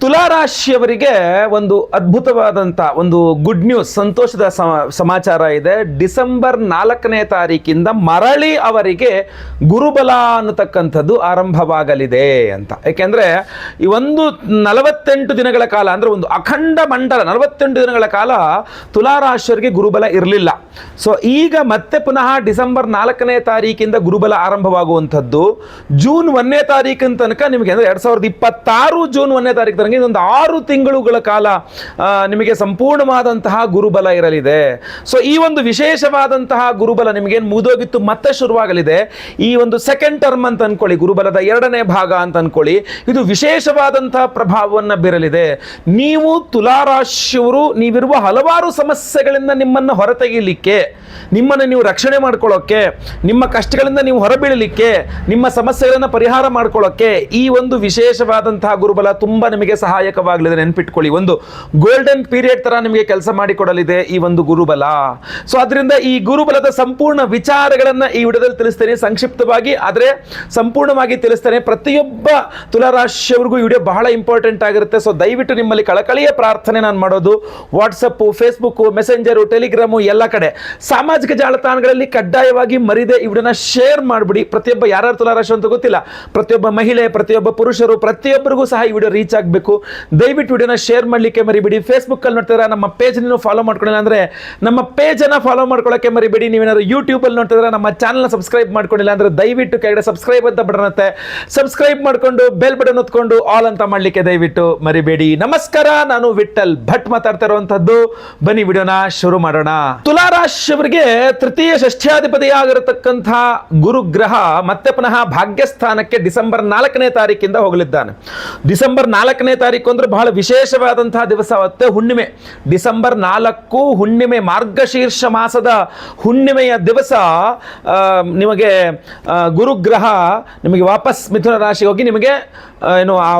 ತುಲಾರಾಶಿಯವರಿಗೆ ಒಂದು ಅದ್ಭುತವಾದಂಥ ಒಂದು ಗುಡ್ ನ್ಯೂಸ್, ಸಂತೋಷದ ಸಮಾಚಾರ ಇದೆ. ಡಿಸೆಂಬರ್ 4ನೇ ತಾರೀಕಿಂದ ಮರಳಿ ಅವರಿಗೆ ಗುರುಬಲ ಅನ್ನತಕ್ಕಂಥದ್ದು ಆರಂಭವಾಗಲಿದೆ ಅಂತ. ಏಕೆಂದರೆ ಈ ಒಂದು 48 ದಿನಗಳ ಕಾಲ, ಅಂದರೆ ಒಂದು ಅಖಂಡ ಮಂಡಲ 48 ದಿನಗಳ ಕಾಲ ತುಲಾರಾಶಿಯವರಿಗೆ ಗುರುಬಲ ಇರಲಿಲ್ಲ. ಸೊ ಈಗ ಮತ್ತೆ ಪುನಃ ಡಿಸೆಂಬರ್ 4ನೇ ತಾರೀಕಿಂದ ಗುರುಬಲ ಆರಂಭವಾಗುವಂಥದ್ದು. ಜೂನ್ 1ನೇ ತಾರೀಕಿನ ತನಕ ನಿಮಗೆ, ಅಂದರೆ 2026 ಜೂನ್ 1ನೇ ತಾರೀಕು ತನಕ ಒಂದು 6 ತಿಂಗಳುಗಳ ಕಾಲ ನಿಮಗೆ ಸಂಪೂರ್ಣವಾದಂತಹ ಗುರುಬಲ ಇರಲಿದೆ. ಸೊ ಈ ಒಂದು ವಿಶೇಷವಾದಂತಹ ಗುರುಬಲ ನಿಮಗೇನು ಮುಗಿದೋಗಿತ್ತು ಮತ್ತೆ ಶುರುವಾಗಲಿದೆ. ಈ ಒಂದು ಸೆಕೆಂಡ್ ಟರ್ಮ್ ಅಂತ ಅನ್ಕೊಳ್ಳಿ, ಗುರುಬಲದ 2ನೇ ಭಾಗ ಅಂತ ಅನ್ಕೊಳ್ಳಿ, ಇದು ವಿಶೇಷವಾದಂತಹ ಪ್ರಭಾವವನ್ನು ಬೀರಲಿದೆ. ನೀವು ತುಲಾರಾಶಿಯವರು ನೀವಿರುವ ಹಲವಾರು ಸಮಸ್ಯೆಗಳಿಂದ ನಿಮ್ಮನ್ನು ಹೊರತೆಗೆಯಲಿಕ್ಕೆ, ನಿಮ್ಮನ್ನು ನೀವು ರಕ್ಷಣೆ ಮಾಡ್ಕೊಳ್ಳೋಕ್ಕೆ, ನಿಮ್ಮ ಕಷ್ಟಗಳಿಂದ ನೀವು ಹೊರಬೀಳಲಿಕ್ಕೆ, ನಿಮ್ಮ ಸಮಸ್ಯೆಗಳನ್ನು ಪರಿಹಾರ ಮಾಡ್ಕೊಳ್ಳೋಕ್ಕೆ ಈ ಒಂದು ವಿಶೇಷವಾದಂತಹ ಗುರುಬಲ ತುಂಬ ನಿಮಗೆ ಸಹಾಯಕವಾಗಲಿದೆ. ನೆನ್ಪಿಟ್ಕೊಳ್ಳಿ, ಒಂದು ಗೋಲ್ಡನ್ ಪೀರಿಯಡ್ ತರ ನಿಮಗೆ ಕೆಲಸ ಮಾಡಿಕೊಡಲಿದೆ ಈ ಒಂದು ಗುರುಬಲ. ಸೊ ಅದರಿಂದ ಈ ಗುರುಬಲದ ಸಂಪೂರ್ಣ ವಿಚಾರಗಳನ್ನು ಈ ವಿಡಿಯೋದಲ್ಲಿ ತಿಳಿಸ್ತೇನೆ, ಸಂಕ್ಷಿಪ್ತವಾಗಿ ಆದರೆ ಸಂಪೂರ್ಣವಾಗಿ ತಿಳಿಸ್ತೇನೆ. ಪ್ರತಿಯೊಬ್ಬ ತುಲಾರಾಶಿಯವರಿಗೂ ಈ ವಿಡಿಯೋ ಬಹಳ ಇಂಪಾರ್ಟೆಂಟ್ ಆಗಿರುತ್ತೆ. ಸೊ ದಯವಿಟ್ಟು ನಿಮ್ಮಲ್ಲಿ ಕಳಕಳಿಯ ಪ್ರಾರ್ಥನೆ ನಾನು ಮಾಡೋದು, ವಾಟ್ಸಪ್ಪು, ಫೇಸ್ಬುಕ್ಕು, ಮೆಸೆಂಜರು, ಟೆಲಿಗ್ರಾಮು ಎಲ್ಲ ಕಡೆ ಸಾಮಾಜಿಕ ಜಾಲತಾಣಗಳಲ್ಲಿ ಕಡ್ಡಾಯವಾಗಿ ಮರಿದೆ ಈ ವಿಡಿಯೋನ ಶೇರ್ ಮಾಡಿಬಿಡಿ. ಪ್ರತಿಯೊಬ್ಬ ಯಾರ್ಯಾರು ತುಲಾರಾಶಿ ಅಂತ ಗೊತ್ತಿಲ್ಲ, ಪ್ರತಿಯೊಬ್ಬ ಮಹಿಳೆ, ಪ್ರತಿಯೊಬ್ಬ ಪುರುಷರು, ಪ್ರತಿಯೊಬ್ಬರಿಗೂ ಸಹ ಈ ವಿಡಿಯೋ ರೀಚ್ ಆಗಬೇಕು. ದಯವಿಟ್ಟು ವಿಡಿಯೋನ ಶೇರ್ ಮಾಡಲಿಕ್ಕೆ ಮರಿಬೇಡಿ. ಫೇಸ್ಬುಕ್ಕಲ್ಲಿ ನೋಡ್ತಿದ್ರೆ ನಮ್ಮ ಪೇಜ್ ನೀವು ಫಾಲೋ ಮಾಡ್ಕೊಳ್ಳಿಲ್ಲ ಅಂದರೆ ನಮ್ಮ ಪೇಜನ್ನು ಫಾಲೋ ಮಾಡ್ಕೊಳ್ಳೋಕ್ಕೆ ಮರಿಬೇಡಿ. ನೀವೇನಾದ್ರು ಯೂಟ್ಯೂಬಲ್ಲಿ ನೋಡ್ತಿದ್ರೆ ನಮ್ಮ ಚಾನಲ್ನ ಸಬ್ಸ್ಕ್ರೈಬ್ ಮಾಡ್ಕೊಂಡಿಲ್ಲ ಅಂದರೆ ದಯವಿಟ್ಟು ಕೆಳಗಡೆ ಸಬ್ಸ್ಕ್ರೈಬ್ ಅಂತ ಬಟನ್ ಇರುತ್ತೆ, ಸಬ್ಸ್ಕ್ರೈಬ್ ಮಾಡಿಕೊಂಡು ಬೆಲ್ ಬಟನ್ ಒತ್ಕೊಂಡು ಆಲ್ ಅಂತ ಮಾಡಲಿಕ್ಕೆ ದಯವಿಟ್ಟು ಮರಿಬೇಡಿ. ನಮಸ್ಕಾರ, ನಾನು ವಿಠಲ್ ಭಟ್ ಮಾತಾಡ್ತಾ ಇರುವಂತದ್ದು. ಬನ್ನಿ ವಿಡಿಯೋನ ಶುರು ಮಾಡೋಣ. ತುಲಾರಾಶಿಯವರಿಗೆ ತೃತೀಯ ಷಷ್ಠ್ಯಾಧಿಪತಿಯಾಗಿರತಕ್ಕಂಥ ಗುರುಗ್ರಹ ಮತ್ತೆ ಪುನಃ ಭಾಗ್ಯಸ್ಥಾನಕ್ಕೆ ಡಿಸೆಂಬರ್ 4ನೇ ತಾರೀಕಿಂದ ಹೋಗಲಿದ್ದಾನೆ. ಡಿಸೆಂಬರ್ 4ನೇ ತಾರೀಕು ಅಂದ್ರೆ ಬಹಳ ವಿಶೇಷವಾದಂತಹ ದಿವಸ, ಅವತ್ತೆ ಹುಣ್ಣಿಮೆ. ಡಿಸೆಂಬರ್ 4 ಹುಣ್ಣಿಮೆ, ಮಾರ್ಗಶೀರ್ಷ ಮಾಸದ ಹುಣ್ಣಿಮೆಯ ದಿವಸ ನಿಮಗೆ ಗುರುಗ್ರಹ ನಿಮಗೆ ವಾಪಸ್ ಮಿಥುನ ರಾಶಿಗೆ ಹೋಗಿ ನಿಮಗೆ ಏನು ಆ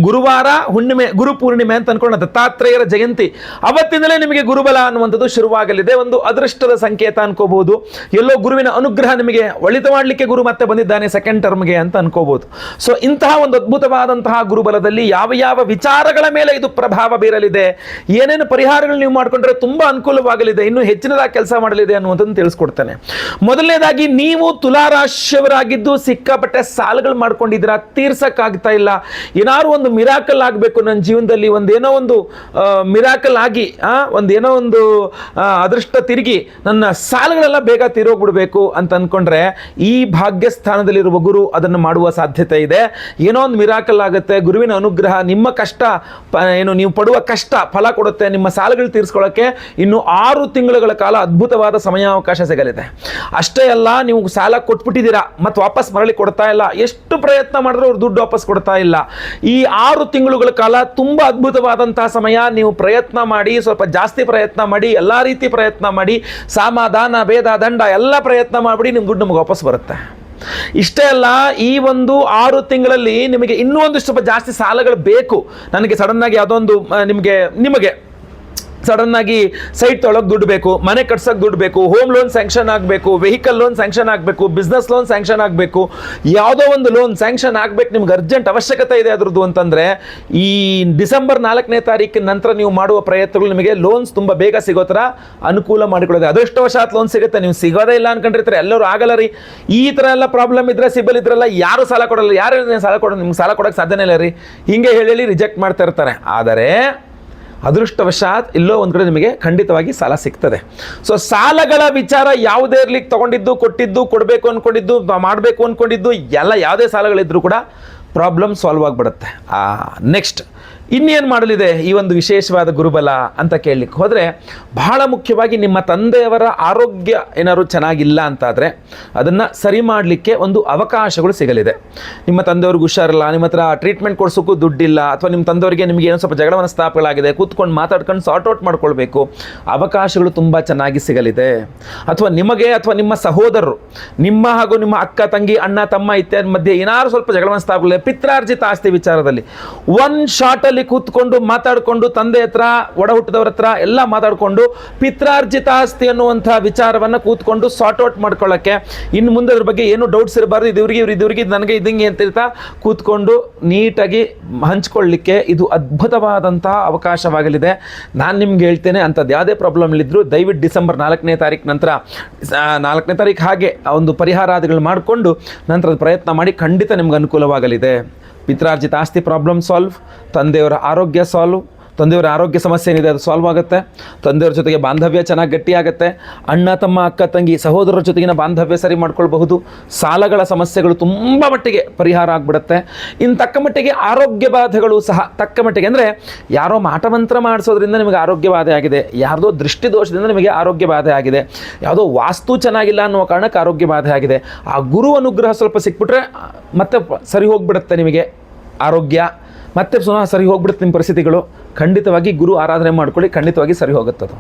ಗುರುವಾರ ಹುಣ್ಣಿಮೆ, ಗುರು ಪೂರ್ಣಿಮೆ ಅಂತ ಅನ್ಕೊಂಡು ದತ್ತಾತ್ರೇಯರ ಜಯಂತಿ ಅವತ್ತಿಂದಲೇ ನಿಮಗೆ ಗುರುಬಲ ಅನ್ನುವಂಥದ್ದು ಶುರುವಾಗಲಿದೆ. ಒಂದು ಅದೃಷ್ಟದ ಸಂಕೇತ ಅನ್ಕೋಬಹುದು. ಎಲ್ಲೋ ಗುರುವಿನ ಅನುಗ್ರಹ ನಿಮಗೆ ಒಳಿತು ಮಾಡಲಿಕ್ಕೆ ಗುರು ಮತ್ತೆ ಬಂದಿದ್ದಾನೆ ಸೆಕೆಂಡ್ ಟರ್ಮ್ಗೆ ಅಂತ ಅನ್ಕೋಬಹುದು. ಸೊ ಇಂತಹ ಒಂದು ಅದ್ಭುತವಾದಂತಹ ಗುರುಬಲದಲ್ಲಿ ಯಾವ ಯಾವ ವಿಚಾರಗಳ ಮೇಲೆ ಇದು ಪ್ರಭಾವ ಬೀರಲಿದೆ, ಏನೇನು ಪರಿಹಾರಗಳು ನೀವು ಮಾಡಿಕೊಂಡ್ರೆ ತುಂಬಾ ಅನುಕೂಲವಾಗಲಿದೆ, ಇನ್ನೂ ಹೆಚ್ಚಿನದಾಗಿ ಕೆಲಸ ಮಾಡಲಿದೆ ಅನ್ನುವಂಥದ್ದು ತಿಳಿಸ್ಕೊಡ್ತೇನೆ. ಮೊದಲನೇದಾಗಿ, ನೀವು ತುಲಾರಾಶಿಯವರಾಗಿದ್ದು ಸಿಕ್ಕಾಪಟ್ಟೆ ಸಾಲಗಳು ಮಾಡ್ಕೊಂಡಿದ್ದೀರಾ, ತೀರ್ಸಕ್ಕಾಗ್ತಾ ಇಲ್ಲ. ಏನಾದ್ರು ಒಂದು ಮಿರಾಕಲ್ ಆಗಬೇಕು ನನ್ನ ಜೀವನದಲ್ಲಿ, ಒಂದೇನೋ ಒಂದು ಮಿರಾಕಲ್ ಆಗಿ ಒಂದೇನೋ ಒಂದು ಅದೃಷ್ಟ ತಿರುಗಿ ನನ್ನ ಸಾಲಗಳೆಲ್ಲ ಬೇಗ ತೀರೋಗ್ಬಿಡ್ಬೇಕು ಅಂತ ಅನ್ಕೊಂಡ್ರೆ ಈ ಭಾಗ್ಯಸ್ಥಾನದಲ್ಲಿರುವ ಗುರು ಅದನ್ನು ಮಾಡುವ ಸಾಧ್ಯತೆ ಇದೆ. ಏನೋ ಒಂದು ಮಿರಾಕಲ್ ಆಗುತ್ತೆ, ಗುರುವಿನ ಅನುಗ್ರಹ, ನಿಮ್ಮ ಕಷ್ಟ ಏನು ನೀವು ಪಡುವ ಕಷ್ಟ ಫಲ ಕೊಡುತ್ತೆ. ನಿಮ್ಮ ಸಾಲಗಳು ತೀರಿಸ್ಕೊಳ್ಳೋಕ್ಕೆ ಇನ್ನು 6 ತಿಂಗಳುಗಳ ಕಾಲ ಅದ್ಭುತವಾದ ಸಮಯಾವಕಾಶ ಸಿಗಲಿದೆ. ಅಷ್ಟೇ ಅಲ್ಲ, ನೀವು ಸಾಲ ಕೊಟ್ಬಿಟ್ಟಿದ್ದೀರಾ ಮತ್ತು ವಾಪಸ್ ಮರಳಿ ಕೊಡ್ತಾ ಇಲ್ಲ, ಎಷ್ಟು ಪ್ರಯತ್ನ ಮಾಡಿದ್ರು ಅವ್ರು ದುಡ್ಡು ವಾಪಸ್ ಕೊಡ್ತಾ ಇಲ್ಲ. ಈ 6 ತಿಂಗಳುಗಳ ಕಾಲ ತುಂಬಾ ಅದ್ಭುತವಾದಂತಹ ಸಮಯ. ನೀವು ಪ್ರಯತ್ನ ಮಾಡಿ, ಸ್ವಲ್ಪ ಜಾಸ್ತಿ ಪ್ರಯತ್ನ ಮಾಡಿ, ಎಲ್ಲಾ ರೀತಿ ಪ್ರಯತ್ನ ಮಾಡಿ, ಸಾಮ ದಾನ ಭೇದ ದಂಡ ಎಲ್ಲ ಪ್ರಯತ್ನ ಮಾಡಿಬಿಡಿ, ನಿಮ್ಮ ದುಡ್ಡು ನಮಗೆ ವಾಪಸ್ ಬರುತ್ತೆ. ಇಷ್ಟೇ ಅಲ್ಲ, ಈ ಒಂದು 6 ತಿಂಗಳಲ್ಲಿ ನಿಮಗೆ ಇನ್ನೂ ಒಂದಿಷ್ಟು ಸ್ವಲ್ಪ ಜಾಸ್ತಿ ಸಾಲಗಳು ಬೇಕು. ನನಗೆ ಸಡನ್ ಆಗಿ ಯಾವುದೊಂದು ನಿಮಗೆ ಸಡನ್ ಆಗಿ ಸೈಟ್ ತೊಳಕ್ಕೆ ದುಡ್ಡು ಬೇಕು, ಮನೆ ಕಟ್ಸಕ್ಕೆ ದುಡ್ಡು ಬೇಕು, ಹೋಮ್ ಲೋನ್ ಸ್ಯಾಂಕ್ಷನ್ ಆಗಬೇಕು, ವೆಹಿಕಲ್ ಲೋನ್ ಸ್ಯಾಂಕ್ಷನ್ ಆಗಬೇಕು, ಬಿಸ್ನೆಸ್ ಲೋನ್ ಸ್ಯಾಂಕ್ಷನ್ ಆಗಬೇಕು, ಯಾವುದೋ ಒಂದು ಲೋನ್ ಸ್ಯಾಂಕ್ಷನ್ ಆಗಬೇಕು, ನಿಮ್ಗೆ ಅರ್ಜೆಂಟ್ ಅವಶ್ಯಕತೆ ಇದೆ ಅದ್ರದ್ದು ಅಂತಂದರೆ ಈ ಡಿಸೆಂಬರ್ 4ನೇ ತಾರೀಕಿನ ನಂತರ ನೀವು ಮಾಡುವ ಪ್ರಯತ್ನಗಳು ನಿಮಗೆ ಲೋನ್ಸ್ ತುಂಬ ಬೇಗ ಸಿಗೋ ಥರ ಅನುಕೂಲ ಮಾಡಿಕೊಳ್ಳೋದು. ಅದೃಷ್ಟವಶಾತ್ ಲೋನ್ ಸಿಗುತ್ತೆ, ನೀವು ಸಿಗೋದೇ ಇಲ್ಲ ಅನ್ಕೊಂಡಿರ್ತಾರೆ. ಎಲ್ಲರೂ ಆಗಲ್ಲ ರೀ, ಈ ಥರ ಎಲ್ಲ ಪ್ರಾಬ್ಲಮ್ ಇದ್ರೆ, ಸಿಬಿಲ್ ಇದ್ರಲ್ಲ ಯಾರು ಸಾಲ ಕೊಡಲ್ಲ, ಯಾರು ಸಾಲ ಕೊಡೋದು, ನಿಮ್ಗೆ ಸಾಲ ಕೊಡೋಕ್ಕೆ ಸಾಧ್ಯನೇ ಇಲ್ಲ ರೀ, ಹಿಂಗೆ ಹೇಳಿ ರಿಜೆಕ್ಟ್ ಮಾಡ್ತಾ ಇರ್ತಾರೆ. ಆದರೆ ಅದೃಷ್ಟವಶಾತ್ ಇಲ್ಲೋ ಒಂದು ಕಡೆ ನಿಮಗೆ ಖಂಡಿತವಾಗಿ ಸಾಲ ಸಿಗ್ತದೆ. ಸೊ ಸಾಲಗಳ ವಿಚಾರ ಯಾವುದೇ ಇರ್ಲಿಕ್ಕೆ, ತಗೊಂಡಿದ್ದು, ಕೊಟ್ಟಿದ್ದು, ಕೊಡಬೇಕು ಅಂದ್ಕೊಂಡಿದ್ದು, ಮಾಡಬೇಕು ಅಂದ್ಕೊಂಡಿದ್ದು ಎಲ್ಲ ಯಾವುದೇ ಸಾಲಗಳಿದ್ರೂ ಕೂಡ ಪ್ರಾಬ್ಲಮ್ ಸಾಲ್ವ್ ಆಗಿಬಿಡುತ್ತೆ. ನೆಕ್ಸ್ಟ್ ಇನ್ನೇನು ಮಾಡಲಿದೆ ಈ ಒಂದು ವಿಶೇಷವಾದ ಗುರುಬಲ ಅಂತ ಕೇಳಲಿಕ್ಕೆ ಹೋದರೆ, ಬಹಳ ಮುಖ್ಯವಾಗಿ ನಿಮ್ಮ ತಂದೆಯವರ ಆರೋಗ್ಯ ಏನಾದ್ರು ಚೆನ್ನಾಗಿಲ್ಲ ಅಂತಾದರೆ ಅದನ್ನು ಸರಿ ಮಾಡಲಿಕ್ಕೆ ಒಂದು ಅವಕಾಶಗಳು ಸಿಗಲಿದೆ. ನಿಮ್ಮ ತಂದೆಯವ್ರಿಗೆ ಹುಷಾರಿಲ್ಲ, ನಿಮ್ಮ ಹತ್ರ ಟ್ರೀಟ್ಮೆಂಟ್ ಕೊಡ್ಸೋಕ್ಕೂ ದುಡ್ಡಿಲ್ಲ, ಅಥವಾ ನಿಮ್ಮ ತಂದೆಯವರಿಗೆ ನಿಮಗೆ ಏನೋ ಸ್ವಲ್ಪ ಜಗಳ ಮನಸ್ತಾಪಗಳಾಗಿದೆ, ಕೂತ್ಕೊಂಡು ಮಾತಾಡ್ಕೊಂಡು ಸಾರ್ಟ್ ಔಟ್ ಮಾಡ್ಕೊಳ್ಬೇಕು, ಅವಕಾಶಗಳು ತುಂಬ ಚೆನ್ನಾಗಿ ಸಿಗಲಿದೆ. ಅಥವಾ ನಿಮಗೆ ಅಥವಾ ನಿಮ್ಮ ಸಹೋದರರು, ನಿಮ್ಮ ಹಾಗೂ ನಿಮ್ಮ ಅಕ್ಕ ತಂಗಿ, ಅಣ್ಣ ತಮ್ಮ ಇತ್ಯಾದಿ ಮಧ್ಯೆ ಏನಾದ್ರು ಸ್ವಲ್ಪ ಜಗಳ ಮನಸ್ತಾಪಗಳಿದೆ, ಪಿತ್ರಾರ್ಜಿತ ಆಸ್ತಿ ವಿಚಾರದಲ್ಲಿ ಒನ್ ಶಾರ್ಟಲ್ಲಿ ಅಲ್ಲಿ ಕೂತ್ಕೊಂಡು ಮಾತಾಡಿಕೊಂಡು ತಂದೆ ಹತ್ರ ಒಡ ಹುಟ್ಟಿದವ್ರ ಹತ್ರ ಎಲ್ಲ ಮಾತಾಡಿಕೊಂಡು ಪಿತ್ರಾರ್ಜಿತ ಆಸ್ತಿ ಅನ್ನುವಂಥ ವಿಚಾರವನ್ನು ಕೂತ್ಕೊಂಡು ಸಾರ್ಟ್ ಔಟ್ ಮಾಡ್ಕೊಳ್ಳೋಕ್ಕೆ, ಇನ್ನು ಮುಂದೆ ಅದ್ರ ಬಗ್ಗೆ ಏನು ಡೌಟ್ಸ್ ಇರಬಾರ್ದು, ಇವ್ರಿಗೆ ನನಗೆ ಇದಂಗೆ ಅಂತ ಕೂತ್ಕೊಂಡು ನೀಟಾಗಿ ಹಂಚ್ಕೊಳ್ಳಿಕ್ಕೆ ಇದು ಅದ್ಭುತವಾದಂತಹ ಅವಕಾಶವಾಗಲಿದೆ. ನಾನು ನಿಮ್ಗೆ ಹೇಳ್ತೇನೆ, ಅಂಥದ್ದು ಯಾವುದೇ ಪ್ರಾಬ್ಲಮ್ ಇದ್ದರೂ ದಯವಿಟ್ಟು ಡಿಸೆಂಬರ್ 4ನೇ ತಾರೀಕು ನಂತರ 4ನೇ ತಾರೀಕು ಹಾಗೆ ಒಂದು ಪರಿಹಾರಾದಿಗಳು ಮಾಡಿಕೊಂಡು ನಂತರದ ಪ್ರಯತ್ನ ಮಾಡಿ, ಖಂಡಿತ ನಿಮ್ಗೆ ಅನುಕೂಲವಾಗಲಿದೆ. ಪಿತ್ರಾರ್ಜಿತ ಆಸ್ತಿ ಪ್ರಾಬ್ಲಮ್ ಸಾಲ್ವ್, ತಂದೆಯವರ ಆರೋಗ್ಯ ಸಾಲ್ವ್, ತಂದೆಯವರ ಆರೋಗ್ಯ ಸಮಸ್ಯೆ ಏನಿದೆ ಅದು ಸಾಲ್ವ್ ಆಗುತ್ತೆ, ತಂದೆಯವ್ರ ಜೊತೆಗೆ ಬಾಂಧವ್ಯ ಚೆನ್ನಾಗಿ ಗಟ್ಟಿಯಾಗುತ್ತೆ, ಅಣ್ಣ ತಮ್ಮ ಅಕ್ಕ ತಂಗಿ ಸಹೋದರರ ಜೊತೆಗಿನ ಬಾಂಧವ್ಯ ಸರಿ ಮಾಡ್ಕೊಳ್ಬಹುದು, ಸಾಲಗಳ ಸಮಸ್ಯೆಗಳು ತುಂಬ ಮಟ್ಟಿಗೆ ಪರಿಹಾರ ಆಗಿಬಿಡುತ್ತೆ. ಇನ್ನು ತಕ್ಕ ಮಟ್ಟಿಗೆ ಆರೋಗ್ಯ ಬಾಧೆಗಳು ಸಹ ತಕ್ಕ ಮಟ್ಟಿಗೆ, ಅಂದರೆ ಯಾರೋ ಮಾಟಮಂತ್ರ ಮಾಡಿಸೋದ್ರಿಂದ ನಿಮಗೆ ಆರೋಗ್ಯ ಬಾಧೆ ಆಗಿದೆ, ಯಾರ್ದೋ ದೃಷ್ಟಿ ದೋಷದಿಂದ ನಿಮಗೆ ಆರೋಗ್ಯ ಬಾಧೆ ಆಗಿದೆ, ಯಾವುದೋ ವಾಸ್ತು ಚೆನ್ನಾಗಿಲ್ಲ ಅನ್ನುವ ಕಾರಣಕ್ಕೆ ಆರೋಗ್ಯ ಬಾಧೆ ಆಗಿದೆ, ಆ ಗುರು ಅನುಗ್ರಹ ಸ್ವಲ್ಪ ಸಿಕ್ಬಿಟ್ರೆ ಮತ್ತೆ ಸರಿ ಹೋಗಿಬಿಡುತ್ತೆ ನಿಮಗೆ ಆರೋಗ್ಯ, ಮತ್ತೆ ಪುನಃ ಸರಿ ಹೋಗ್ಬಿಡುತ್ತೆ ನಿಮ್ಮ ಪರಿಸ್ಥಿತಿಗಳು. ಖಂಡಿತವಾಗಿ ಗುರು ಆರಾಧನೆ ಮಾಡ್ಕೊಳ್ಳಿ, ಖಂಡಿತವಾಗಿ ಸರಿ ಹೋಗುತ್ತದು.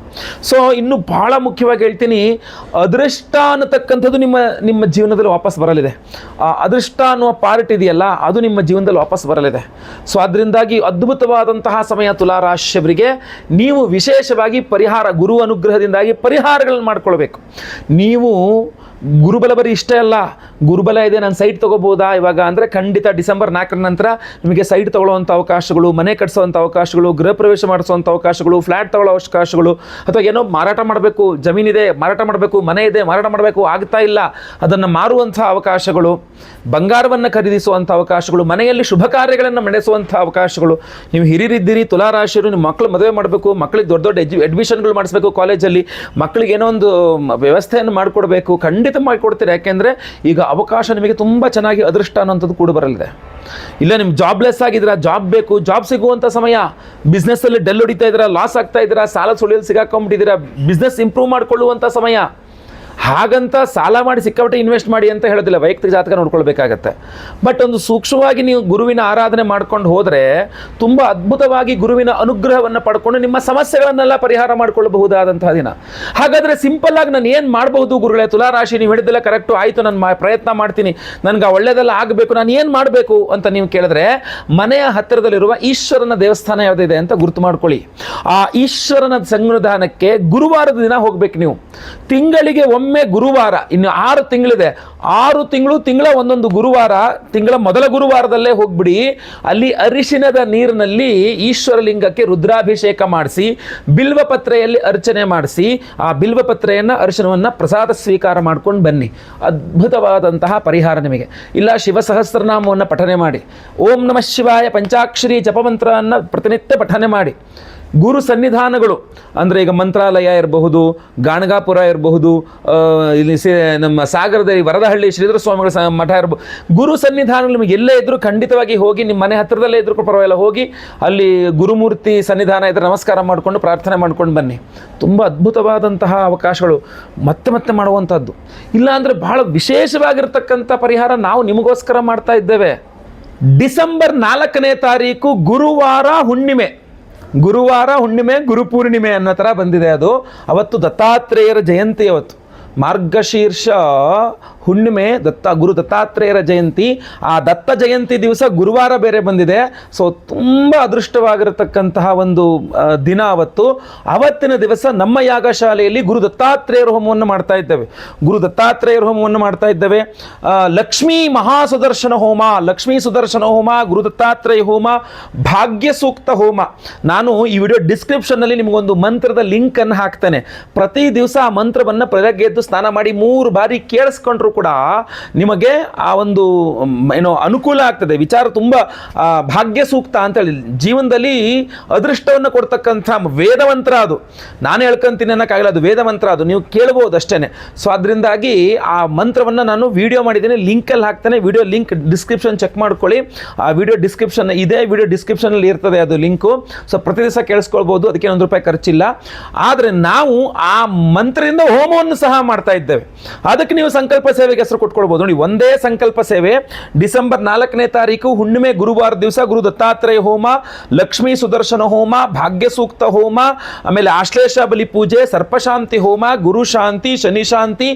ಸೊ ಇನ್ನು ಭಾಳ ಮುಖ್ಯವಾಗಿ ಹೇಳ್ತೀನಿ, ಅದೃಷ್ಟ ಅನ್ನತಕ್ಕಂಥದ್ದು ನಿಮ್ಮ ಜೀವನದಲ್ಲಿ ವಾಪಸ್ ಬರಲಿದೆ. ಆ ಅದೃಷ್ಟ ಅನ್ನುವ ಪಾರ್ಟ್ ಇದೆಯಲ್ಲ, ಅದು ನಿಮ್ಮ ಜೀವನದಲ್ಲಿ ವಾಪಸ್ ಬರಲಿದೆ. ಸೊ ಅದರಿಂದಾಗಿ ಅದ್ಭುತವಾದಂತಹ ಸಮಯ ತುಲಾರಾಶಿಯವರಿಗೆ. ನೀವು ವಿಶೇಷವಾಗಿ ಪರಿಹಾರ, ಗುರು ಅನುಗ್ರಹದಿಂದಾಗಿ ಪರಿಹಾರಗಳನ್ನು ಮಾಡ್ಕೊಳ್ಬೇಕು. ನೀವು ಗುರುಬಲ ಬರೀ ಇಷ್ಟೇ ಅಲ್ಲ, ಗುರುಬಲ ಇದೆ, ನಾನು ಸೈಟ್ ತೊಗೋಬೋದಾ ಇವಾಗ ಅಂದರೆ ಖಂಡಿತ ಡಿಸೆಂಬರ್ 4ರ ನಂತರ ನಿಮಗೆ ಸೈಟ್ ತೊಗೊಳ್ಳೋವಂಥ ಅವಕಾಶಗಳು, ಮನೆ ಕಟ್ಟಿಸೋವಂಥ ಅವಕಾಶಗಳು, ಗೃಹ ಪ್ರವೇಶ ಮಾಡಿಸೋವಂಥ ಅವಕಾಶಗಳು, ಫ್ಲ್ಯಾಟ್ ತೊಗೊಳ್ಳೋ ಅವಕಾಶಗಳು, ಅಥವಾ ಏನೋ ಮಾರಾಟ ಮಾಡಬೇಕು, ಜಮೀನಿದೆ ಮಾರಾಟ ಮಾಡಬೇಕು, ಮನೆ ಇದೆ ಮಾರಾಟ ಮಾಡಬೇಕು, ಆಗ್ತಾ ಇಲ್ಲ, ಅದನ್ನು ಮಾರುವಂಥ ಅವಕಾಶಗಳು, ಬಂಗಾರವನ್ನು ಖರೀದಿಸುವಂಥ ಅವಕಾಶಗಳು, ಮನೆಯಲ್ಲಿ ಶುಭ ಕಾರ್ಯಗಳನ್ನು ನಡೆಸುವಂಥ ಅವಕಾಶಗಳು. ನೀವು ಹಿರಿಯರಿದ್ದೀರಿ ತುಲಾರಾಶಿಯರು, ನಿಮ್ಮ ಮಕ್ಕಳು ಮದುವೆ ಮಾಡಬೇಕು, ಮಕ್ಕಳಿಗೆ ದೊಡ್ಡ ದೊಡ್ಡ ಅಡ್ಮಿಷನ್ಗಳು ಮಾಡಿಸ್ಬೇಕು ಕಾಲೇಜಲ್ಲಿ, ಮಕ್ಕಳಿಗೆ ಏನೋ ಒಂದು ವ್ಯವಸ್ಥೆಯನ್ನು ಮಾಡಿಕೊಡ್ಬೇಕು, ಖಂಡಿತ ಮಾಡಿಕೊಡ್ತೀರಿ. ಯಾಕೆಂದರೆ ಈಗ ಅವಕಾಶ ನಿಮಗೆ ತುಂಬ ಚೆನ್ನಾಗಿ ಅದೃಷ್ಟ ಅನ್ನೋಂಥದ್ದು ಕೂಡ ಬರಲಿದೆ. ಇಲ್ಲ ನಿಮ್ಮ ಜಾಬ್ಲೆಸ್ ಆಗಿದ್ದೀರಾ, ಜಾಬ್ ಬೇಕು, ಜಾಬ್ ಸಿಗುವಂಥ ಸಮಯ, ಬಿಸ್ನೆಸ್ಸಲ್ಲಿ ಡೆಲ್ ಹೊಡಿತಾ ಇದ್ದೀರಾ, ಲಾಸ್ ಆಗ್ತಾ ಇದ್ದೀರಾ, ಸಾಲ ಸುಳಿಯಲ್ಲಿ ಸಿಗಾಕೊಂಡ್ಬಿಟ್ಟಿದ್ದೀರಾ, ಬಿಸ್ನೆಸ್ ಇಂಪ್ರೂವ್ ಮಾಡಿಕೊಳ್ಳುವಂಥ ಸಮಯ. ಹಾಗಂತ ಸಾಲ ಮಾಡಿ ಸಿಕ್ಕಾಪಟ್ಟೆ ಇನ್ವೆಸ್ಟ್ ಮಾಡಿ ಅಂತ ಹೇಳೋದಿಲ್ಲ, ವೈಯಕ್ತಿಕ ಜಾತಕ ನೋಡ್ಕೊಳ್ಬೇಕಾಗತ್ತೆ. ಬಟ್ ಒಂದು ಸೂಕ್ಷ್ಮವಾಗಿ ನೀವು ಗುರುವಿನ ಆರಾಧನೆ ಮಾಡ್ಕೊಂಡು ಹೋದರೆ ತುಂಬ ಅದ್ಭುತವಾಗಿ ಗುರುವಿನ ಅನುಗ್ರಹವನ್ನು ಪಡ್ಕೊಂಡು ನಿಮ್ಮ ಸಮಸ್ಯೆಗಳನ್ನೆಲ್ಲ ಪರಿಹಾರ ಮಾಡಿಕೊಳ್ಳಬಹುದಾದಂತಹ ದಿನ. ಹಾಗಾದರೆ ಸಿಂಪಲ್ ಆಗಿ ನಾನು ಏನು ಮಾಡಬಹುದು ಗುರುಗಳೇ? ತುಲಾರಾಶಿ ನೀವು ಹೇಳಿದ್ದೆಲ್ಲ ಕರೆಕ್ಟು ಆಯಿತು, ನಾನು ಪ್ರಯತ್ನ ಮಾಡ್ತೀನಿ, ನನಗೆ ಒಳ್ಳೆಯದೆಲ್ಲ ಆಗಬೇಕು, ನಾನು ಏನು ಮಾಡಬೇಕು ಅಂತ ನೀವು ಕೇಳಿದ್ರೆ, ಮನೆಯ ಹತ್ತಿರದಲ್ಲಿರುವ ಈಶ್ವರನ ದೇವಸ್ಥಾನ ಯಾವುದಿದೆ ಅಂತ ಗುರುತು ಮಾಡ್ಕೊಳ್ಳಿ. ಆ ಈಶ್ವರನ ಸನ್ನಿಧಾನಕ್ಕೆ ಗುರುವಾರದ ದಿನ ಹೋಗ್ಬೇಕು ನೀವು. ತಿಂಗಳಿಗೆ ಒಮ್ಮೆ ಗುರುವಾರ, ಇನ್ನು 6 ತಿಂಗಳಿದೆ, 6 ತಿಂಗಳ ಒಂದೊಂದು ಗುರುವಾರ, ತಿಂಗಳ ಮೊದಲ ಗುರುವಾರದಲ್ಲೇ ಹೋಗ್ಬಿಡಿ. ಅಲ್ಲಿ ಅರಿಶಿನದ ನೀರಿನಲ್ಲಿ ಈಶ್ವರ ಲಿಂಗಕ್ಕೆ ರುದ್ರಾಭಿಷೇಕ ಮಾಡಿಸಿ, ಬಿಲ್ವಪತ್ರೆಯಲ್ಲಿ ಅರ್ಚನೆ ಮಾಡಿಸಿ, ಆ ಬಿಲ್ವಪತ್ರೆಯನ್ನು ಅರಿಶಿನವನ್ನು ಪ್ರಸಾದ ಸ್ವೀಕಾರ ಮಾಡ್ಕೊಂಡು ಬನ್ನಿ. ಅದ್ಭುತವಾದಂತಹ ಪರಿಹಾರ ನಿಮಗೆ. ಇಲ್ಲ ಶಿವ ಸಹಸ್ರನಾಮವನ್ನು ಪಠನೆ ಮಾಡಿ, ಓಂ ನಮಃ ಶಿವಾಯ ಪಂಚಾಕ್ಷರಿ ಜಪಮಂತ್ರವನ್ನು ಪ್ರತಿನಿತ್ಯ ಪಠನೆ ಮಾಡಿ. ಗುರು ಸನ್ನಿಧಾನಗಳು ಅಂದರೆ ಈಗ ಮಂತ್ರಾಲಯ ಇರಬಹುದು, ಗಾಣಗಾಪುರ ಇರಬಹುದು, ಇಲ್ಲಿ ನಮ್ಮ ಸಾಗರದಲ್ಲಿ ವರದಹಳ್ಳಿ ಶ್ರೀಧರ ಸ್ವಾಮಿಗಳ ಮಠ ಇರಬಹುದು, ಗುರು ಸನ್ನಿಧಾನಗಳು ನಿಮಗೆ ಎಲ್ಲೇ ಇದ್ದರೂ ಖಂಡಿತವಾಗಿ ಹೋಗಿ, ನಿಮ್ಮ ಮನೆ ಹತ್ತಿರದಲ್ಲೇ ಇದ್ರೂ ಪರವಾಗಿಲ್ಲ, ಹೋಗಿ ಅಲ್ಲಿ ಗುರುಮೂರ್ತಿ ಸನ್ನಿಧಾನ ಇದ್ದರೆ ನಮಸ್ಕಾರ ಮಾಡಿಕೊಂಡು ಪ್ರಾರ್ಥನೆ ಮಾಡ್ಕೊಂಡು ಬನ್ನಿ. ತುಂಬ ಅದ್ಭುತವಾದಂತಹ ಅವಕಾಶಗಳು ಮತ್ತೆ ಮತ್ತೆ ಮಾಡುವಂಥದ್ದು. ಇಲ್ಲಾಂದರೆ ಬಹಳ ವಿಶೇಷವಾಗಿರ್ತಕ್ಕಂಥ ಪರಿಹಾರ ನಾವು ನಿಮಗೋಸ್ಕರ ಮಾಡ್ತಾ ಇದ್ದೇವೆ. ಡಿಸೆಂಬರ್ 4ನೇ ತಾರೀಕು ಗುರುವಾರ ಹುಣ್ಣಿಮೆ, ಗುರುಪೂರ್ಣಿಮೆ ಅನ್ನೋ ಥರ ಬಂದಿದೆ. ಅದು ಅವತ್ತು ದತ್ತಾತ್ರೇಯರ ಜಯಂತಿ, ಅವತ್ತು ಮಾರ್ಗಶೀರ್ಷ ಹುಣ್ಣಿಮೆ, ಗುರು ದತ್ತಾತ್ರೇಯರ ಜಯಂತಿ. ಆ ದತ್ತ ಜಯಂತಿ ದಿವಸ ಗುರುವಾರ ಬೇರೆ ಬಂದಿದೆ. ಸೊ ತುಂಬ ಅದೃಷ್ಟವಾಗಿರತಕ್ಕಂತಹ ಒಂದು ದಿನ ಅವತ್ತು. ಅವತ್ತಿನ ದಿವಸ ನಮ್ಮ ಯಾಗಶಾಲೆಯಲ್ಲಿ ಗುರು ದತ್ತಾತ್ರೇಯರ ಹೋಮವನ್ನು ಮಾಡ್ತಾ ಇದ್ದೇವೆ. ಲಕ್ಷ್ಮೀ ಮಹಾಸುದರ್ಶನ ಹೋಮ, ಲಕ್ಷ್ಮೀ ಸುದರ್ಶನ ಹೋಮ, ಗುರು ದತ್ತಾತ್ರೇಯ ಹೋಮ, ಭಾಗ್ಯ ಸೂಕ್ತ ಹೋಮ. ನಾನು ಈ ವಿಡಿಯೋ ಡಿಸ್ಕ್ರಿಪ್ಷನ್ನಲ್ಲಿ ನಿಮಗೊಂದು ಮಂತ್ರದ ಲಿಂಕನ್ನು ಹಾಕ್ತೇನೆ. ಪ್ರತಿ ದಿವಸ ಆ ಮಂತ್ರವನ್ನು ಬೆಳಗ್ಗೆ ಎದ್ದು ಸ್ನಾನ ಮಾಡಿ 3 ಬಾರಿ ಕೇಳಿಸ್ಕೊಂಡ್ರು ಕೂಡ ನಿಮಗೆ ಆ ಒಂದು ಅನುಕೂಲ ಆಗ್ತದೆ. ವಿಚಾರ ತುಂಬ ಭಾಗ್ಯ ಸೂಕ್ತ ಅಂತೇಳಿ ಜೀವನದಲ್ಲಿ ಅದೃಷ್ಟವನ್ನು ಕೊಡ್ತಕ್ಕಂಥ ವೇದ ಮಂತ್ರ ಅದು. ನಾನು ಹೇಳ್ಕೊಂತೀನಿ ಅನ್ನೋಕ್ಕಾಗಲ್ಲ, ಅದು ವೇದ ಮಂತ್ರ, ಅದು ನೀವು ಕೇಳ್ಬೋದು ಅಷ್ಟೇ. ಸೊ ಅದರಿಂದಾಗಿ ಆ ಮಂತ್ರವನ್ನು ನಾನು ವಿಡಿಯೋ ಮಾಡಿದ್ದೇನೆ, ಲಿಂಕಲ್ಲಿ ಹಾಕ್ತೇನೆ. ವಿಡಿಯೋ ಲಿಂಕ್ ಡಿಸ್ಕ್ರಿಪ್ಷನ್ ಚೆಕ್ ಮಾಡ್ಕೊಳ್ಳಿ. ಆ ವಿಡಿಯೋ ಡಿಸ್ಕ್ರಿಪ್ಷನಲ್ಲಿ ಇರ್ತದೆ ಅದು ಲಿಂಕು. ಸೊ ಪ್ರತಿ ದಿವಸ ಕೇಳಿಸ್ಕೊಳ್ಬೋದು, ಅದಕ್ಕೆ ₹1 ಖರ್ಚಿಲ್ಲ. ಆದರೆ ನಾವು ಆ ಮಂತ್ರದಿಂದ ಹೋಮವನ್ನು ಸಹ ಮಾಡ್ತಾ ಇದ್ದೇವೆ. ಅದಕ್ಕೆ ನೀವು ಸಂಕಲ್ಪ ಸೇವೆಗೆ ಹೆಸರು ಕೊಟ್ಕೊಳ್ಬೋದು. ನೋಡಿ, ಒಂದೇ ಸಂಕಲ್ಪ ಸೇವೆ ಡಿಸೆಂಬರ್ 4ನೇ ತಾರೀಕು ಹುಣ್ಣಿಮೆ ಗುರುವಾರ ದಿವಸ ಗುರು ದತ್ತಾತ್ರೇಯ ಹೋಮ, ಲಕ್ಷ್ಮೀ ಸುದರ್ಶನ ಹೋಮ, ಭಾಗ್ಯ ಸೂಕ್ತ ಹೋಮ, ಆಮೇಲೆ ಆಶ್ಲೇಷ ಬಲಿ ಪೂಜೆ, ಸರ್ಪಶಾಂತಿ ಹೋಮ, ಗುರು ಶಾಂತಿ, ಶನಿ ಶಾಂತಿ,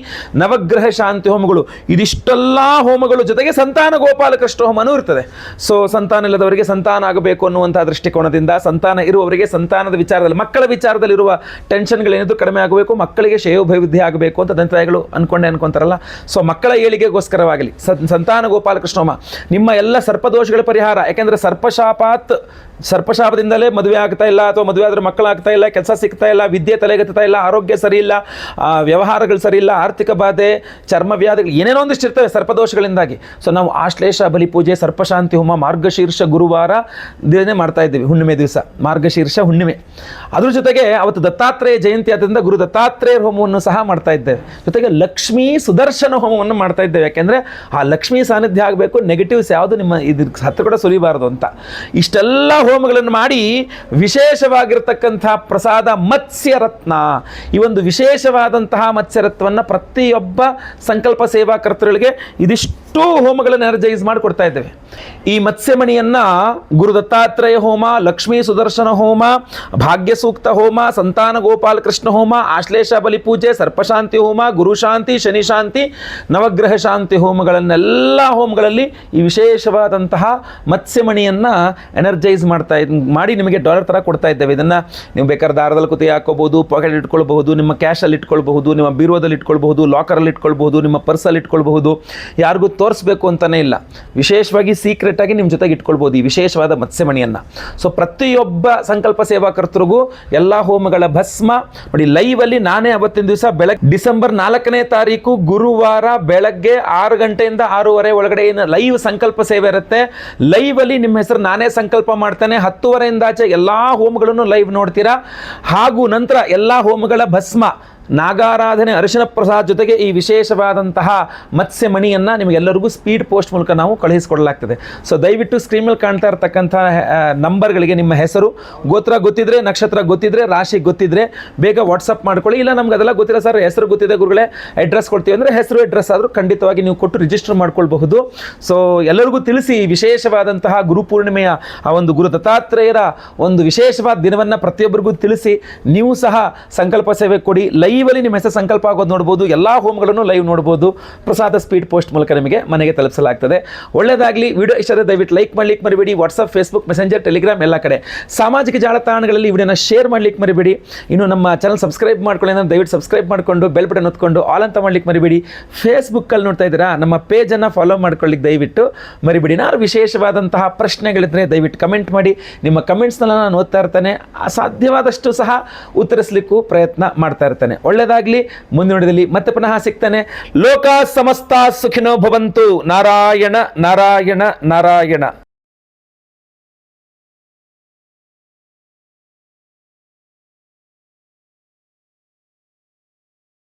ನವಗ್ರಹ ಶಾಂತಿ ಹೋಮಗಳು, ಇದಿಷ್ಟೆಲ್ಲ ಹೋಮಗಳು ಜೊತೆಗೆ ಸಂತಾನ ಗೋಪಾಲಕೃಷ್ಣ ಹೋಮನೂ ಇರ್ತದೆ. ಸೊ ಸಂತಾನ ಇಲ್ಲದವರಿಗೆ ಸಂತಾನ ಆಗಬೇಕು ಅನ್ನುವಂಥ ದೃಷ್ಟಿಕೋನದಿಂದ, ಸಂತಾನ ಇರುವವರಿಗೆ ಸಂತಾನದ ವಿಚಾರದಲ್ಲಿ, ಮಕ್ಕಳ ವಿಚಾರದಲ್ಲಿರುವ ಟೆನ್ಷನ್ಗಳೇನಿದ್ರು ಕಡಿಮೆ ಆಗಬೇಕು, ಮಕ್ಕಳಿಗೆ ಶ್ರೇಯೋಭಿವೃದ್ಧಿ ಆಗಬೇಕು ಅಂತ ದಂತಾಯಿಗಳು ಅನ್ಕೊಂತಾರಲ್ಲ. ಸೊ ಮಕ್ಕಳ ಏಳಿಗೆಗೋಸ್ಕರವಾಗಲಿ ಸಂತಾನ ಗೋಪಾಲಕೃಷ್ಣ ಹೋಮ, ನಿಮ್ಮ ಎಲ್ಲ ಸರ್ಪದೋಷಗಳ ಪರಿಹಾರ. ಯಾಕೆಂದರೆ ಸರ್ಪಶಾಪದಿಂದಲೇ ಮದುವೆ ಆಗ್ತಾ ಇಲ್ಲ, ಅಥವಾ ಮದುವೆ ಆದ್ರೆ ಮಕ್ಕಳಾಗ್ತಾ ಇಲ್ಲ, ಕೆಲಸ ಸಿಗ್ತಾ ಇಲ್ಲ, ವಿದ್ಯೆ ತಲೆಗತ್ತಾ ಇಲ್ಲ, ಆರೋಗ್ಯ ಸರಿ ಇಲ್ಲ, ವ್ಯವಹಾರಗಳು ಸರಿ ಇಲ್ಲ, ಆರ್ಥಿಕ ಬಾಧೆ, ಚರ್ಮ ವ್ಯಾಧಿಗಳು, ಏನೇನೋ ಒಂದಿಷ್ಟು ಇರ್ತವೆ ಸರ್ಪದೋಷಗಳಿಂದಾಗಿ. ಸೊ ನಾವು ಆಶ್ಲೇಷ ಬಲಿ ಪೂಜೆ, ಸರ್ಪಶಾಂತಿ ಹೋಮ ಮಾರ್ಗಶೀರ್ಷ ಗುರುವಾರ ದಿನ ಮಾಡ್ತಾ ಇದ್ದೀವಿ, ಹುಣ್ಣಿಮೆ ದಿವಸ ಮಾರ್ಗಶೀರ್ಷ ಹುಣ್ಣಿಮೆ. ಅದ್ರ ಜೊತೆಗೆ ಅವತ್ತು ದತ್ತಾತ್ರೇಯ ಜಯಂತಿ ಆದ್ದರಿಂದ ಗುರು ದತ್ತಾತ್ರೇಯ ಹೋಮವನ್ನು ಸಹ ಮಾಡ್ತಾ ಇದ್ದೇವೆ. ಜೊತೆಗೆ ಲಕ್ಷ್ಮೀ ಸುದರ್ಶನ ಹೋಮವನ್ನು ಮಾಡ್ತಾ ಇದ್ದೇವೆ. ಯಾಕೆಂದರೆ ಆ ಲಕ್ಷ್ಮೀ ಸಾನ್ನಿಧ್ಯ ಆಗಬೇಕು, ನೆಗೆಟಿವ್ಸ್ ಯಾವುದು ನಿಮ್ಮ ಇದ್ರ ಹತ್ರ ಕೂಡ ಸುರಿಬಾರದು ಅಂತ. ಇಷ್ಟೆಲ್ಲ ಹೋಮಗಳನ್ನು ಮಾಡಿ ವಿಶೇಷವಾಗಿರ್ತಕ್ಕಂಥ ಪ್ರಸಾದ ಮತ್ಸ್ಯರತ್ನ, ಈ ಒಂದು ವಿಶೇಷವಾದಂತಹ ಮತ್ಸ್ಯರತ್ನವನ್ನು ಪ್ರತಿಯೊಬ್ಬ ಸಂಕಲ್ಪ ಸೇವಾಕರ್ತರುಗಳಿಗೆ ಇದಿಷ್ಟು ಹೋಮಗಳನ್ನು ಎನರ್ಜೈಸ್ ಮಾಡಿ ಕೊಡ್ತಾ ಇದ್ದೇವೆ. ಈ ಮತ್ಸ್ಯಮಣಿಯನ್ನ ಗುರು ದತ್ತಾತ್ರೇಯ ಹೋಮ, ಲಕ್ಷ್ಮೀ ಸುದರ್ಶನ ಹೋಮ, ಭಾಗ್ಯ ಸೂಕ್ತ ಹೋಮ, ಸಂತಾನ ಗೋಪಾಲ ಕೃಷ್ಣ ಹೋಮ, ಆಶ್ಲೇಷ ಬಲಿ ಪೂಜೆ, ಸರ್ಪಶಾಂತಿ ಹೋಮ, ಗುರು ಶಾಂತಿ, ಶನಿ ಶಾಂತಿ, ನವಗ್ರಹ ಶಾಂತಿ ಹೋಮಗಳನ್ನೆಲ್ಲ ಹೋಮಗಳಲ್ಲಿ ಈ ವಿಶೇಷವಾದಂತಹ ಮತ್ಸ್ಯಮಣಿಯನ್ನು ಎನರ್ಜೈಸ್ ಮಾಡಿ ನಿಮಗೆ ಡಾಲರ್ ಥರ ಕೊಡ್ತಾ ಇದ್ದೇವೆ. ಇದನ್ನು ನೀವು ಬೇಕಾದ್ರೆ ದಾರದಲ್ಲಿ ಕುತಿ ಹಾಕೋಬಹುದು, ಪಾಕೆಟ್ ಇಟ್ಕೊಳ್ಬಹುದು, ನಿಮ್ಮ ಕ್ಯಾಶಲ್ಲಿ ಇಟ್ಕೊಳ್ಬಹುದು, ನಿಮ್ಮ ಬೀರುವದಲ್ಲಿ ಇಟ್ಕೊಳ್ಬಹುದು, ಲಾಕರಲ್ಲಿ ಇಟ್ಕೊಳ್ಬಹುದು, ನಿಮ್ಮ ಪರ್ಸಲ್ಲಿ ಇಟ್ಕೊಳ್ಬಹುದು. ಯಾರಿಗೂ ತೋರಿಸ್ಬೇಕು ಅಂತಲೇ ಇಲ್ಲ, ವಿಶೇಷವಾಗಿ ಸೀಕ್ರೆಟ್ ಆಗಿ ನಿಮ್ಮ ಜೊತೆಗೆ ಇಟ್ಕೊಳ್ಬಹುದು ಈ ವಿಶೇಷವಾದ ಮತ್ಸ್ಯಮಣಿಯನ್ನು. ಸೊ ಪ್ರತಿಯೊಬ್ಬ ಸಂಕಲ್ಪ ಸೇವಾಕರ್ತರಿಗೂ ಎಲ್ಲ ಹೋಮಗಳ ಭಸ್ಮ ನೋಡಿ ಲೈವ್ ಅಲ್ಲಿ ನಾನೇ ಅವತ್ತಿನ ದಿವಸ ಬೆಳಗ್ಗೆ ಡಿಸೆಂಬರ್ 4ನೇ ತಾರೀಕು ಗುರುವಾರ ಬೆಳಗ್ಗೆ 6 ಗಂಟೆಯಿಂದ 6:30 ಒಳಗಡೆ ಏನು ಲೈವ್ ಸಂಕಲ್ಪ ಸೇವೆ ಇರುತ್ತೆ. ಲೈವ್ ಅಲ್ಲಿ ನಿಮ್ಮ ಹೆಸರು ನಾನೇ ಸಂಕಲ್ಪ ಮಾಡ್ತೇನೆ. 10:30 ಆಚೆ ಎಲ್ಲಾ ಹೋಮಗಳನ್ನು ಲೈವ್ ನೋಡ್ತೀರಾ. ಹಾಗೂ ನಂತರ ಎಲ್ಲಾ ಹೋಮಗಳ ಭಸ್ಮ, ನಾಗಾರಾಧನೆ, ಅರಿಶಿನ ಪ್ರಸಾದ ಜೊತೆಗೆ ಈ ವಿಶೇಷವಾದಂತಹ ಮತ್ಸ್ಯಮಣಿಯನ್ನು ನಿಮಗೆಲ್ಲರಿಗೂ ಸ್ಪೀಡ್ ಪೋಸ್ಟ್ ಮೂಲಕ ನಾವು ಕಳುಹಿಸಿಕೊಡಲಾಗ್ತದೆ. ಸೊ ದಯವಿಟ್ಟು ಸ್ಕ್ರೀನ್ ಮೇಲೆ ಕಾಣ್ತಾ ಇರತಕ್ಕಂಥ ನಂಬರ್ಗಳಿಗೆ ನಿಮ್ಮ ಹೆಸರು, ಗೋತ್ರ ಗೊತ್ತಿದ್ರೆ, ನಕ್ಷತ್ರ ಗೊತ್ತಿದ್ರೆ, ರಾಶಿ ಗೊತ್ತಿದ್ರೆ ಬೇಗ ವಾಟ್ಸಪ್ ಮಾಡ್ಕೊಳ್ಳಿ. ಇಲ್ಲ ನಮ್ಗೆ ಅದೆಲ್ಲ ಗೊತ್ತಿಲ್ಲ ಸರ್, ಹೆಸರು ಗೊತ್ತಿದೆ ಗುರುಗಳೇ, ಅಡ್ರೆಸ್ ಕೊಡ್ತೀವಿ ಅಂದರೆ ಹೆಸರು ಅಡ್ರೆಸ್ ಆದರೂ ಖಂಡಿತವಾಗಿ ನೀವು ಕೊಟ್ಟು ರಿಜಿಸ್ಟರ್ ಮಾಡ್ಕೊಳ್ಬಹುದು. ಸೊ ಎಲ್ಲರಿಗೂ ತಿಳಿಸಿ, ವಿಶೇಷವಾದಂತಹ ಗುರುಪೂರ್ಣಿಮೆಯ ಆ ಒಂದು ಗುರು ದತ್ತಾತ್ರೇಯರ ಒಂದು ವಿಶೇಷವಾದ ದಿನವನ್ನು ಪ್ರತಿಯೊಬ್ಬರಿಗೂ ತಿಳಿಸಿ ನೀವು ಸಹ ಸಂಕಲ್ಪ ಸೇವೆ ಕೊಡಿ. ಲೈವಲ್ಲಿ ನಿಮ್ಮ ಹೆಸರು ಸಂಕಲ್ಪ ಆಗೋದು ನೋಡ್ಬೋದು, ಎಲ್ಲ ಹೋಮಗಳನ್ನು ಲೈವ್ ನೋಡ್ಬೋದು. ಪ್ರಸಾದ ಸ್ಪೀಡ್ ಪೋಸ್ಟ್ ಮೂಲಕ ನಿಮಗೆ ಮನೆಗೆ ತಲುಪಿಸಲಾಗ್ತದೆ. ಒಳ್ಳೆಯದಾಗಲಿ. ವಿಡಿಯೋ ಇಷ್ಟ ದಯವಿಟ್ಟು ಲೈಕ್ ಮಾಡ್ಲಿಕ್ಕೆ ಮರಿಬೇಡಿ. ವಾಟ್ಸಪ್, ಫೇಸ್ಬುಕ್, ಮೆಸೆಂಜರ್, ಟೆಲಿಗ್ರಾಮ್ ಎಲ್ಲ ಕಡೆ ಸಾಮಾಜಿಕ ಜಾಲತಾಣಗಳಲ್ಲಿ ವಿಡಿಯೋನ ಶೇರ್ ಮಾಡ್ಲಿಕ್ಕೆ ಮರಿಬೇಡಿ. ಇನ್ನು ನಮ್ಮ ಚಾನಲ್ ಸಬ್ಸ್ಕ್ರೈಬ್ ಮಾಡ್ಕೊಳ್ಳಿ ಅಂದರೆ ದಯವಿಟ್ಟು ಸಬ್ಸ್ಕ್ರೈಬ್ ಮಾಡಿಕೊಂಡು ಬೆಲ್ ಬಟನ್ ಒತ್ಕೊಂಡು ಆಲ್ ಅಂತ ಮಾಡ್ಲಿಕ್ಕೆ ಮರಿಬೇಡಿ. ಫೇಸ್ಬುಕ್ಕಲ್ಲಿ ನೋಡ್ತಾ ಇದ್ದೀರಾ, ನಮ್ಮ ಪೇಜನ್ನು ಫಾಲೋ ಮಾಡ್ಕೊಳ್ಳಿಕ್ಕೆ ದಯವಿಟ್ಟು ಮರಿಬೇಡಿ. ನಾನು ವಿಶೇಷವಾದಂತಹ ಪ್ರಶ್ನೆಗಳಿದ್ರೆ ದಯವಿಟ್ಟು ಕಮೆಂಟ್ ಮಾಡಿ. ನಿಮ್ಮ ಕಮೆಂಟ್ಸ್ನೆಲ್ಲ ನಾನು ಓದ್ತಾ ಇರ್ತೇನೆ, ಸಾಧ್ಯವಾದಷ್ಟು ಸಹ ಉತ್ತರಿಸಲಿಕ್ಕೂ ಪ್ರಯತ್ನ ಮಾಡ್ತಾ ಇರ್ತೇನೆ. ಒಳ್ಳೆಯದಾಗಲಿ. ಮುಂದಿನದಲ್ಲಿ ಮತ್ತೆ ಪುನಃ ಸಿಗ್ತಾನೆ. ಲೋಕ ಸಮಸ್ತ ಸುಖಿನೋ ಭವಂತು. ನಾರಾಯಣ ನಾರಾಯಣ ನಾರಾಯಣ.